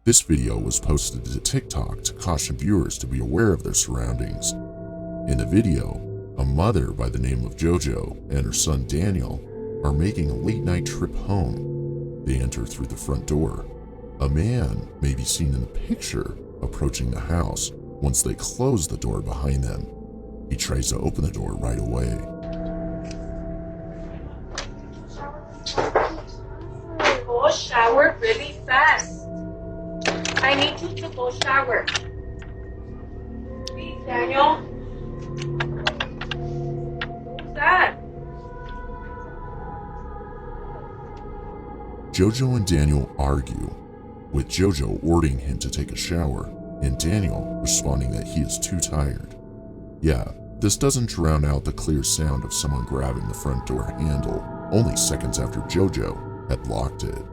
This video was posted to TikTok to caution viewers to be aware of their surroundings. In the video, a mother by the name of JoJo and her son Daniel are making a late-night trip home. They enter through the front door. A man may be seen in the picture approaching the house. Once they close the door behind them, he tries to open the door right away. Go shower really fast. I need you to go shower. Please, Daniel. Who's that? JoJo and Daniel argue, with JoJo ordering him to take a shower and Daniel responding that he is too tired. Yeah, this doesn't drown out the clear sound of someone grabbing the front door handle only seconds after JoJo had locked it.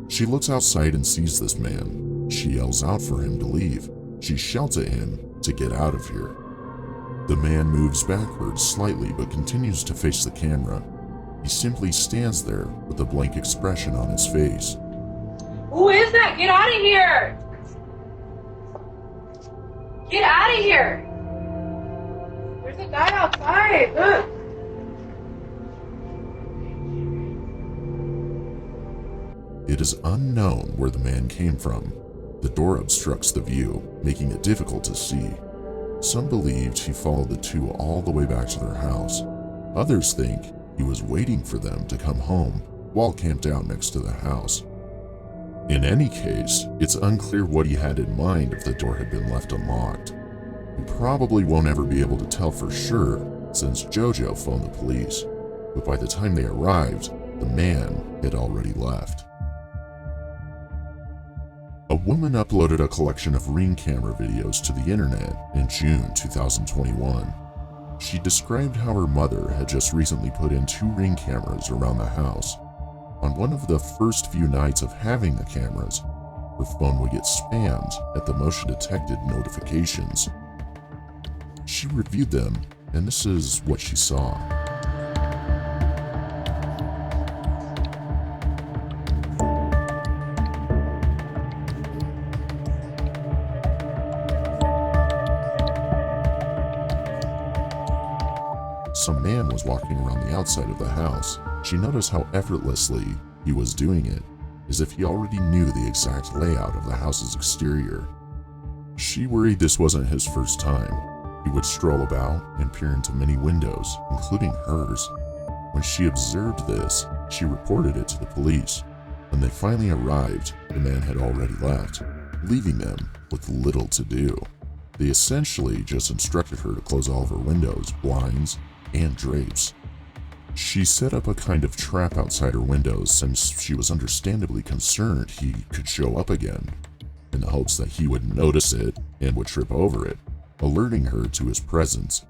She looks outside and sees this man. She yells out for him to leave. She shouts at him to get out of here. The man moves backwards slightly but continues to face the camera. He simply stands there with a blank expression on his face. Who is that? Get out of here! Get out of here! There's a guy outside. Look. It is unknown where the man came from. The door obstructs the view, making it difficult to see. Some believed he followed the two all the way back to their house. Others think he was waiting for them to come home while camped out next to the house. In any case, it's unclear what he had in mind if the door had been left unlocked. We probably won't ever be able to tell for sure since JoJo phoned the police, but by the time they arrived, the man had already left. A woman uploaded a collection of Ring camera videos to the internet in June 2021. She described how her mother had just recently put in 2 Ring cameras around the house. On one of the first few nights of having the cameras, her phone would get spammed at the motion-detected notifications. She reviewed them, and this is what she saw. Some man was walking around the outside of the house. She noticed how effortlessly he was doing it, as if he already knew the exact layout of the house's exterior. She worried this wasn't his first time. He would stroll about and peer into many windows, including hers. When she observed this, she reported it to the police. When they finally arrived, the man had already left, leaving them with little to do. They essentially just instructed her to close all of her windows, blinds, and drapes. She set up a kind of trap outside her windows since she was understandably concerned he could show up again, in the hopes that he would notice it and would trip over it, alerting her to his presence.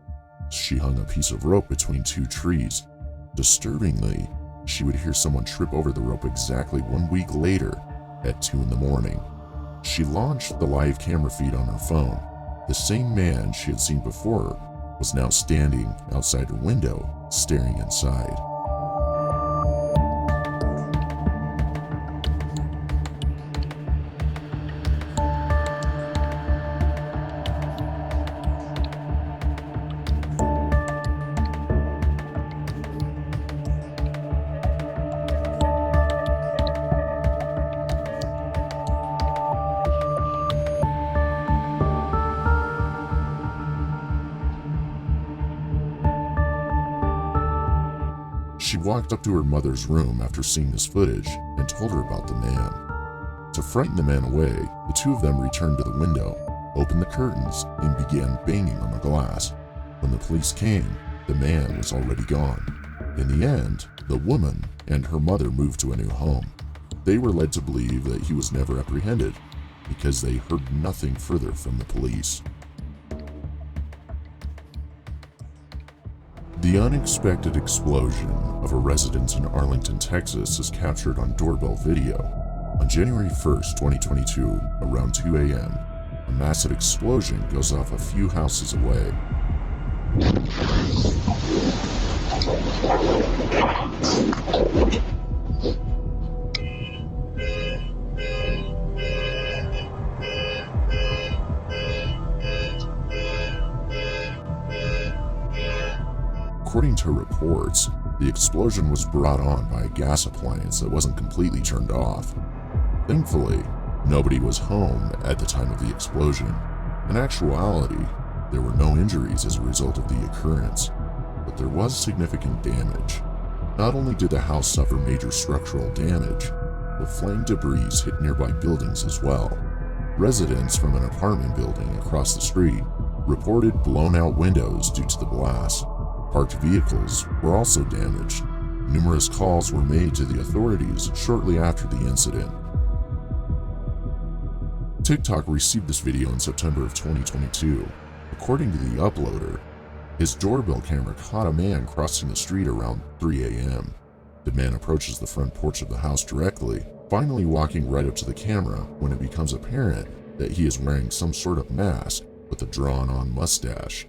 She hung a piece of rope between 2 trees. Disturbingly, she would hear someone trip over the rope exactly 1 week later at 2 in the morning. She launched the live camera feed on her phone. The same man she had seen before was now standing outside her window, staring inside. She walked up to her mother's room after seeing this footage and told her about the man. To frighten the man away, the 2 of them returned to the window, opened the curtains, and began banging on the glass. When the police came, the man was already gone. In the end, the woman and her mother moved to a new home. They were led to believe that he was never apprehended because they heard nothing further from the police. The unexpected explosion of a residence in Arlington, Texas is captured on Doorbell video. On January 1st, 2022, around 2 a.m., a massive explosion goes off a few houses away. According to reports, the explosion was brought on by a gas appliance that wasn't completely turned off. Thankfully, nobody was home at the time of the explosion. In actuality, there were no injuries as a result of the occurrence, but there was significant damage. Not only did the house suffer major structural damage, but flame debris hit nearby buildings as well. Residents from an apartment building across the street reported blown-out windows due to the blast. Parked vehicles were also damaged. Numerous calls were made to the authorities shortly after the incident. TikTok received this video in September of 2022. According to the uploader, his doorbell camera caught a man crossing the street around 3 a.m. The man approaches the front porch of the house directly, finally walking right up to the camera when it becomes apparent that he is wearing some sort of mask with a drawn-on mustache.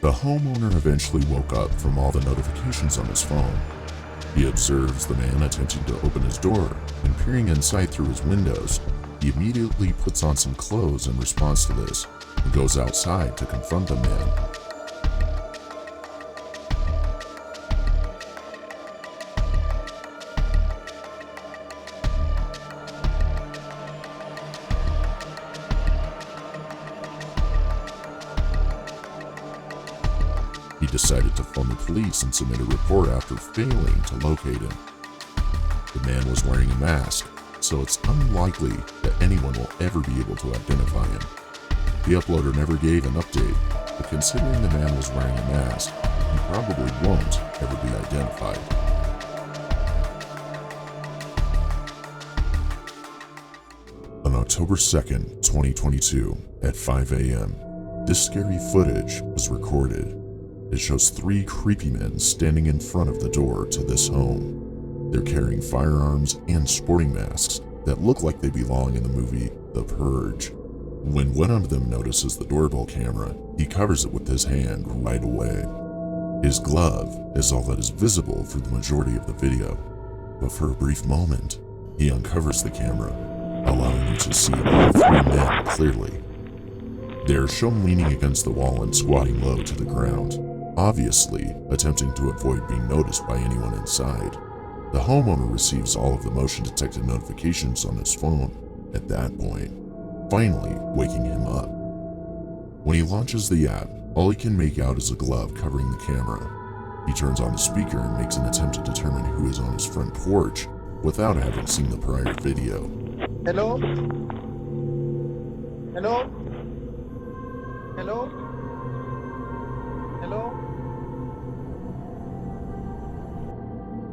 The homeowner eventually woke up from all the notifications on his phone. He observes the man attempting to open his door, and peering inside through his windows, he immediately puts on some clothes in response to this and goes outside to confront the man. He decided to phone the police and submit a report after failing to locate him. The man was wearing a mask, so it's unlikely that anyone will ever be able to identify him. The uploader never gave an update, but considering the man was wearing a mask, he probably won't ever be identified. On October 2nd, 2022, at 5 a.m., this scary footage was recorded. It shows 3 creepy men standing in front of the door to this home. They're carrying firearms and sporting masks that look like they belong in the movie The Purge. When one of them notices the doorbell camera, he covers it with his hand right away. His glove is all that is visible for the majority of the video, but for a brief moment, he uncovers the camera, allowing you to see all 3 men clearly. They are shown leaning against the wall and squatting low to the ground, obviously attempting to avoid being noticed by anyone inside. The homeowner receives all of the motion-detected notifications on his phone at that point, finally waking him up. When he launches the app, all he can make out is a glove covering the camera. He turns on the speaker and makes an attempt to determine who is on his front porch without having seen the prior video. Hello? Hello? Hello? Hello?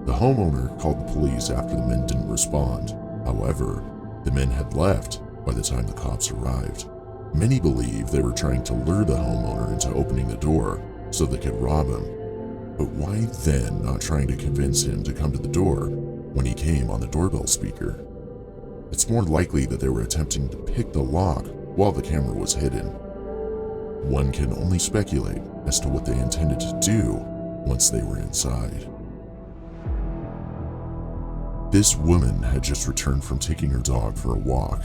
The homeowner called the police after the men didn't respond. However, the men had left by the time the cops arrived. Many believe they were trying to lure the homeowner into opening the door so they could rob him. But why then not trying to convince him to come to the door when he came on the doorbell speaker? It's more likely that they were attempting to pick the lock while the camera was hidden. One can only speculate as to what they intended to do once they were inside. This woman had just returned from taking her dog for a walk.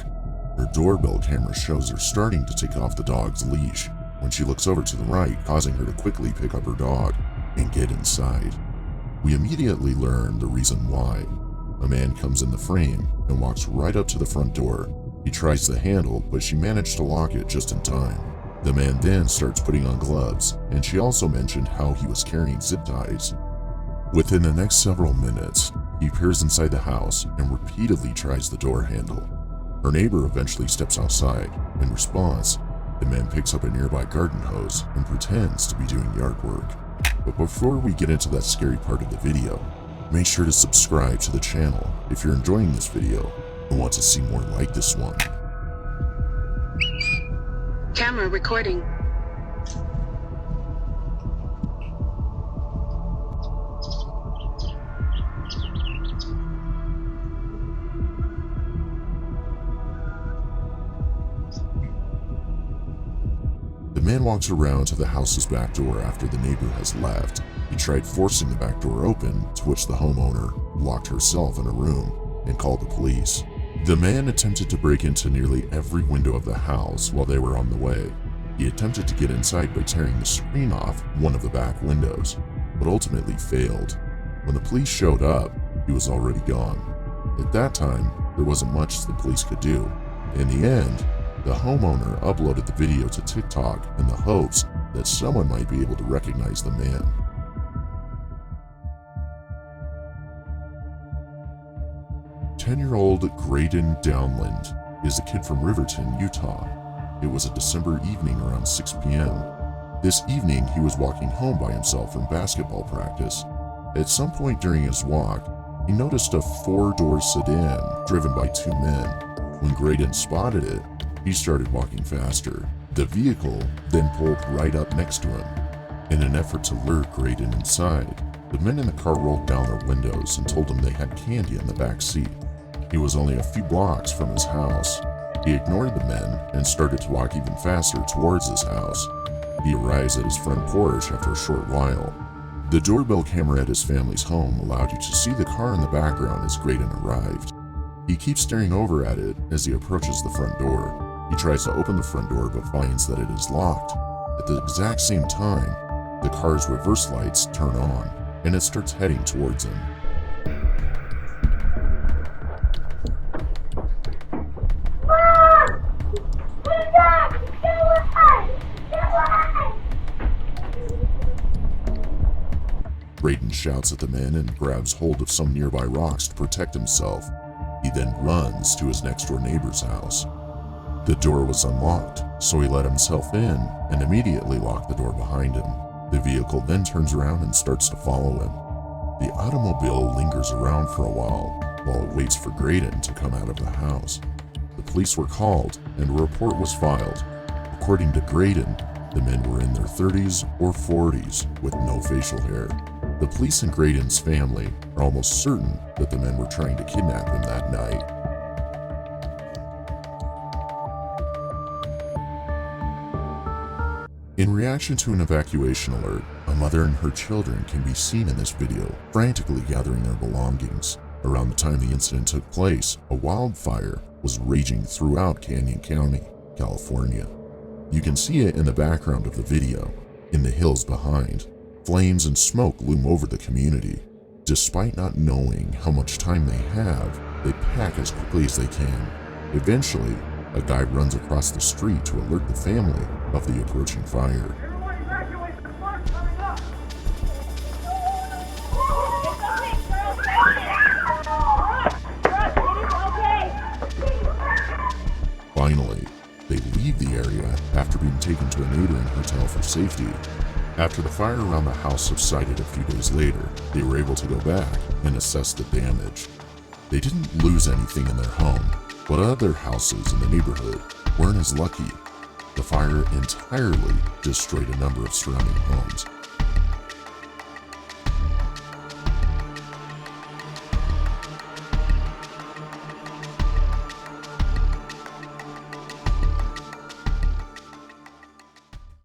Her doorbell camera shows her starting to take off the dog's leash when she looks over to the right, causing her to quickly pick up her dog and get inside. We immediately learn the reason why. A man comes in the frame and walks right up to the front door. He tries the handle, but she managed to lock it just in time. The man then starts putting on gloves, and she also mentioned how he was carrying zip ties. Within the next several minutes, he peers inside the house and repeatedly tries the door handle. Her neighbor eventually steps outside. In response, the man picks up a nearby garden hose and pretends to be doing yard work. But before we get into that scary part of the video, make sure to subscribe to the channel if you're enjoying this video and want to see more like this one. Camera recording. man walks around to the house's back door after the neighbor has left. He tried forcing the back door open, to which the homeowner locked herself in a room and called the police. The man attempted to break into nearly every window of the house while they were on the way. He attempted to get inside by tearing the screen off one of the back windows, but ultimately failed. When the police showed up, he was already gone. At that time, there wasn't much the police could do. In the end, the homeowner uploaded the video to TikTok in the hopes that someone might be able to recognize the man. "10-year-old Graydon Downland is a kid from Riverton, Utah. It was a December evening around 6 p.m. This evening, he was walking home by himself from basketball practice. At some point during his walk, he noticed a 4-door sedan driven by 2 men. When Graydon spotted it, he started walking faster. The vehicle then pulled right up next to him. In an effort to lure Graydon inside, the men in the car rolled down their windows and told him they had candy in the back seat. He was only a few blocks from his house. He ignored the men and started to walk even faster towards his house. He arrives at his front porch after a short while. The doorbell camera at his family's home allowed you to see the car in the background as Graydon arrived. He keeps staring over at it as he approaches the front door. He tries to open the front door but finds that it is locked. At the exact same time, the car's reverse lights turn on and it starts heading towards him. Graydon shouts at the men and grabs hold of some nearby rocks to protect himself. He then runs to his next-door neighbor's house. The door was unlocked, so he let himself in and immediately locked the door behind him. The vehicle then turns around and starts to follow him. The automobile lingers around for a while it waits for Graydon to come out of the house. The police were called and a report was filed. According to Graydon, the men were in their 30s or 40s with no facial hair. The police and Graydon's family are almost certain that the men were trying to kidnap him that night. In reaction to an evacuation alert, a mother and her children can be seen in this video frantically gathering their belongings. Around the time the incident took place, a wildfire was raging throughout Canyon County, California. You can see it in the background of the video. In the hills behind, flames and smoke loom over the community. Despite not knowing how much time they have, they pack as quickly as they can. Eventually, a guy runs across the street to alert the family of the approaching fire. Finally, they leave the area after being taken to a neighboring hotel for safety. After the fire around the house subsided a few days later, they were able to go back and assess the damage. They didn't lose anything in their home, but other houses in the neighborhood weren't as lucky. The fire entirely destroyed a number of surrounding homes,